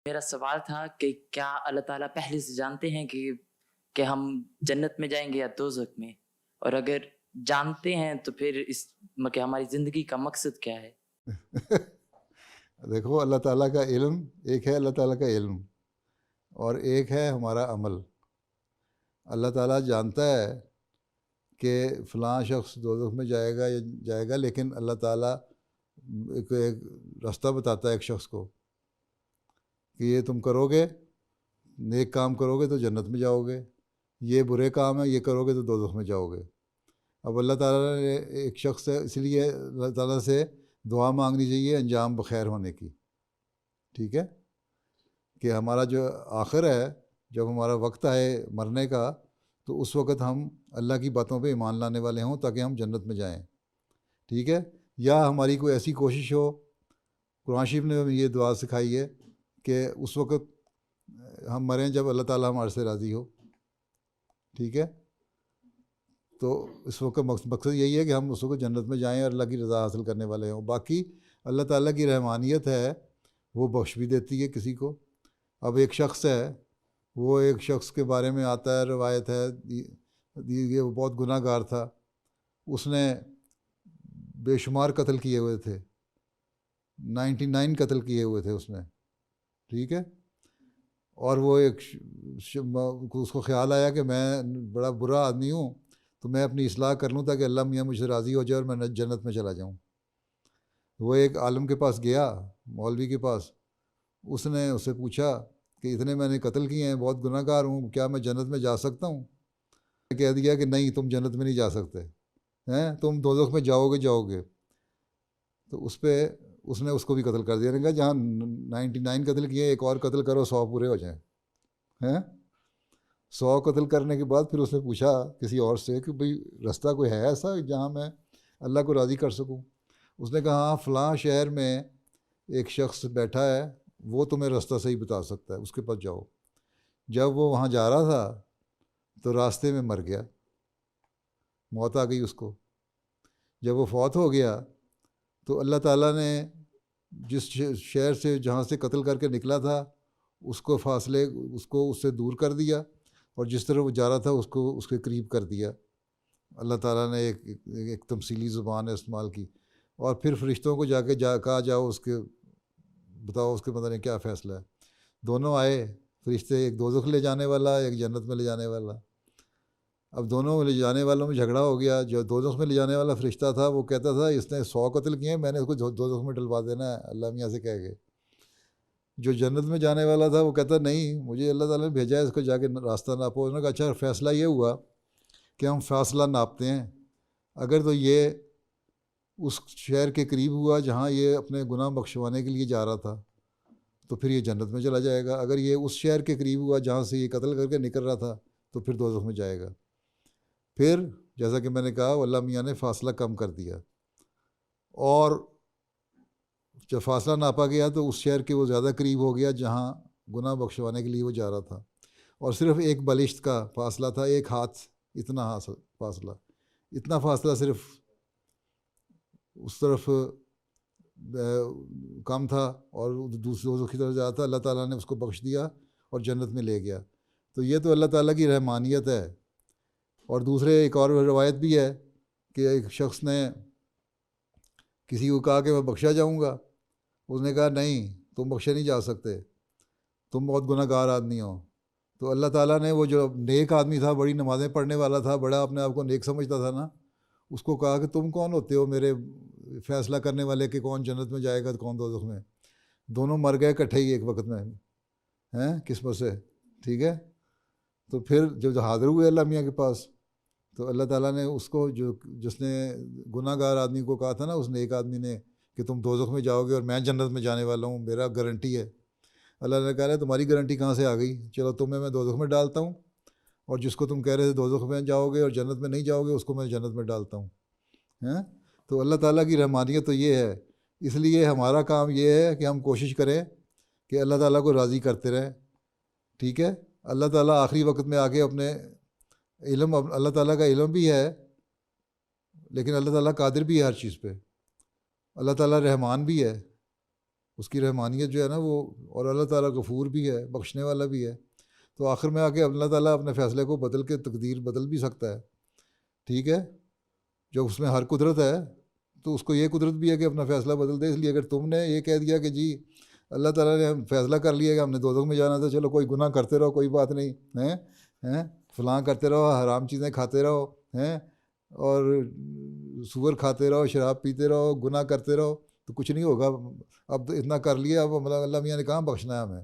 میرا سوال تھا کہ کیا اللہ تعالیٰ پہلے سے جانتے ہیں کہ ہم جنت میں جائیں گے یا دوزخ میں، اور اگر جانتے ہیں تو پھر کہ ہماری زندگی کا مقصد کیا ہے؟ دیکھو، اللہ تعالیٰ کا علم ایک ہے، اللہ تعالیٰ کا علم، اور ایک ہے ہمارا عمل۔ اللہ تعالیٰ جانتا ہے کہ فلاں شخص دوزخ میں جائے گا یا جائے گا، لیکن اللہ تعالیٰ ایک راستہ بتاتا ہے ایک شخص کو کہ یہ تم کرو گے، نیک کام کرو گے تو جنت میں جاؤ گے، یہ برے کام ہے، یہ کرو گے تو دوزخ میں جاؤ گے۔ اب اللہ تعالیٰ نے ایک شخص ہے، اس لیے اللہ تعالیٰ سے دعا مانگنی چاہیے انجام بخیر ہونے کی، ٹھیک ہے، کہ ہمارا جو آخر ہے، جب ہمارا وقت آئے مرنے کا، تو اس وقت ہم اللہ کی باتوں پہ ایمان لانے والے ہوں تاکہ ہم جنت میں جائیں، ٹھیک ہے۔ یا ہماری کوئی ایسی کوشش ہو، قرآن شریف نے ہمیں یہ دعا سکھائی ہے کہ اس وقت ہم مریں جب اللہ تعالیٰ ہمارے سے راضی ہو، ٹھیک ہے۔ تو اس وقت مقصد یہی ہے کہ ہم اس وقت جنت میں جائیں اور اللہ کی رضا حاصل کرنے والے ہوں۔ باقی اللہ تعالیٰ کی رحمانیت ہے، وہ بخش بھی دیتی ہے کسی کو۔ اب ایک شخص ہے، وہ ایک شخص کے بارے میں آتا ہے، روایت ہے، یہ وہ بہت گناہ گار تھا، اس نے بے شمار قتل کیے ہوئے تھے، 99 قتل کیے ہوئے تھے اس نے، ٹھیک ہے۔ اور وہ اس کو خیال آیا کہ میں بڑا برا آدمی ہوں، تو میں اپنی اصلاح کر لوں تاکہ اللہ میاں مجھ سے راضی ہو جائے اور میں جنت میں چلا جاؤں۔ وہ ایک عالم کے پاس گیا، مولوی کے پاس، اس نے اس سے پوچھا کہ اتنے میں نے قتل کیے ہیں، بہت گناہ گار ہوں، کیا میں جنت میں جا سکتا ہوں؟ کہہ دیا کہ نہیں، تم جنت میں نہیں جا سکتے ہیں، تم دوزخ میں جاؤ گے۔ تو اس نے اس کو بھی قتل کر دیا، نے کہا جہاں 99 قتل کیے، ایک اور قتل کرو، 100 پورے ہو جائیں، ہیں۔ 100 قتل کرنے کے بعد پھر اس نے پوچھا کسی اور سے کہ بھئی راستہ کوئی ہے ایسا جہاں میں اللہ کو راضی کر سکوں؟ اس نے کہا ہاں، فلاں شہر میں ایک شخص بیٹھا ہے، وہ تمہیں راستہ صحیح بتا سکتا ہے، اس کے پاس جاؤ۔ جب وہ وہاں جا رہا تھا تو راستے میں مر گیا، موت آ گئی اس کو۔ جب وہ فوت ہو گیا تو اللہ تعالیٰ نے جس شہر سے جہاں سے قتل کر کے نکلا تھا، اس کو اس سے دور کر دیا، اور جس طرح وہ جا رہا تھا اس کو اس کے قریب کر دیا۔ اللہ تعالیٰ نے ایک تمثیلی زبان استعمال کی، اور پھر فرشتوں کو کہا جاؤ اس کے بتاؤ اس کے پتہ نہیں کیا فیصلہ ہے۔ دونوں آئے فرشتے، ایک دوزخ لے جانے والا، ایک جنت میں لے جانے والا۔ اب دونوں لے جانے والوں میں جھگڑا ہو گیا۔ جو دوزخ میں لے جانے والا فرشتہ تھا وہ کہتا تھا اس نے 100 قتل کیے ہیں، میں نے اس کو دوزخ میں ڈلوا دینا ہے اللہ میاں سے کہہ کے۔ جو جنت میں جانے والا تھا وہ کہتا نہیں، مجھے اللہ تعالیٰ نے بھیجا ہے اس کو جا کے راستہ ناپو۔ انہوں نے کہا اچھا، فیصلہ یہ ہوا کہ ہم فاصلہ ناپتے ہیں، اگر تو یہ اس شہر کے قریب ہوا جہاں یہ اپنے گناہ بخشوانے کے لیے جا رہا تھا تو پھر یہ جنت میں چلا جائے گا، اگر یہ اس شہر کے قریب ہوا جہاں سے یہ قتل کر کے نکل رہا تھا تو پھر دوزخ میں جائے گا۔ پھر جیسا کہ میں نے کہا، اللہ میاں نے فاصلہ کم کر دیا، اور جب فاصلہ ناپا گیا تو اس شہر کے وہ زیادہ قریب ہو گیا جہاں گناہ بخشوانے کے لیے وہ جا رہا تھا، اور صرف ایک بالشت کا فاصلہ تھا، ایک ہاتھ اتنا فاصلہ، اتنا فاصلہ صرف اس طرف کم تھا، اور دوسروں کی طرف جاتا تھا۔ اللہ تعالیٰ نے اس کو بخش دیا اور جنت میں لے گیا۔ تو یہ تو اللہ تعالیٰ کی رحمانیت ہے۔ اور دوسرے ایک اور روایت بھی ہے کہ ایک شخص نے کسی کو کہا کہ میں بخشا جاؤں گا، اس نے کہا نہیں، تم بخشے نہیں جا سکتے، تم بہت گناہ گار آدمی ہو۔ تو اللہ تعالیٰ نے وہ جو نیک آدمی تھا، بڑی نمازیں پڑھنے والا تھا، بڑا اپنے آپ کو نیک سمجھتا تھا نا، اس کو کہا کہ تم کون ہوتے ہو میرے فیصلہ کرنے والے کہ کون جنت میں جائے گا کون دوزخ میں؟ دونوں مر گئے اکٹھے ہی ایک وقت میں، ہیں، قسمت سے، ٹھیک ہے۔ تو پھر جب حاضر ہوئے اللہ میاں کے پاس، تو اللہ تعالیٰ نے اس کو جس نے گناہ گار آدمی کو کہا تھا نا، اس نے ایک آدمی نے کہ تم دوزخ میں جاؤ گے اور میں جنت میں جانے والا ہوں، میرا گارنٹی ہے۔ اللہ نے کہا تمہاری گارنٹی کہاں سے آ گئی؟ چلو تمہیں میں دوزخ میں ڈالتا ہوں، اور جس کو تم کہہ رہے تھے دوزخ میں جاؤ گے اور جنت میں نہیں جاؤ گے، اس کو میں جنت میں ڈالتا ہوں، ہیں۔ تو اللہ تعالیٰ کی رحمانیت تو یہ ہے۔ اس لیے ہمارا کام یہ ہے کہ ہم کوشش کریں کہ اللہ تعالیٰ کو راضی کرتے رہیں، ٹھیک ہے۔ اللہ تعالیٰ آخری وقت میں آ کے اپنے علم، اللہ تعالیٰ کا علم بھی ہے، لیکن اللہ تعالیٰ قادر بھی ہے ہر چیز پہ، اللہ تعالیٰ رحمان بھی ہے، اس کی رحمانیت جو ہے نا وہ، اور اللہ تعالیٰ غفور بھی ہے، بخشنے والا بھی ہے، تو آخر میں آ کے اللہ تعالیٰ اپنے فیصلے کو بدل کے تقدیر بدل بھی سکتا ہے، ٹھیک ہے، جو اس میں ہر قدرت ہے، تو اس کو یہ قدرت بھی ہے کہ اپنا فیصلہ بدل دے۔ اس لیے اگر تم نے یہ کہہ دیا کہ جی اللہ تعالیٰ نے فیصلہ کر لیا کہ ہم نے دوزخ میں جانا تھا، چلو کوئی گناہ کرتے رہو، کوئی بات نہیں ہیں، فلاں کرتے رہو، حرام چیزیں کھاتے رہو ہیں، اور سور کھاتے رہو، شراب پیتے رہو، گناہ کرتے رہو، تو کچھ نہیں ہوگا، اب تو اتنا کر لیا، اب اللہ میاں نے کہاں بخشنا ہے ہمیں؟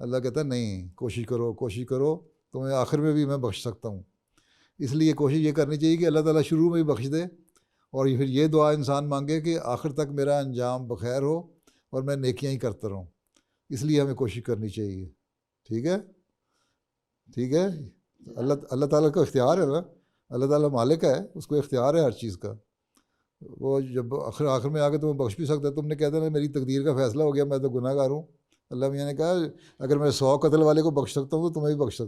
اللہ کہتا ہے نہیں، کوشش کرو، کوشش کرو، تمہیں آخر میں بھی میں بخش سکتا ہوں۔ اس لیے کوشش یہ کرنی چاہیے کہ اللہ تعالیٰ شروع میں ہی بخش دے، اور پھر یہ دعا انسان مانگے کہ آخر تک میرا انجام بخیر ہو اور میں نیکیاں ہی کرتا رہوں۔ اس لیے ہمیں کوشش کرنی چاہیے، ٹھیک ہے، ٹھیک ہے۔ اللہ تعالیٰ کا اختیار ہے نا، اللہ تعالیٰ مالک ہے، اس کو اختیار ہے ہر چیز کا، وہ جب آخر میں آ کے تمہیں بخش بھی سکتا ہے۔ تم نے کہتے نا میری تقدیر کا فیصلہ ہو گیا، میں تو گناہ گار ہوں، اللہ میاں نے کہا اگر میں 100 قتل والے کو بخش سکتا ہوں تو تمہیں بھی بخش سکتا ہوں۔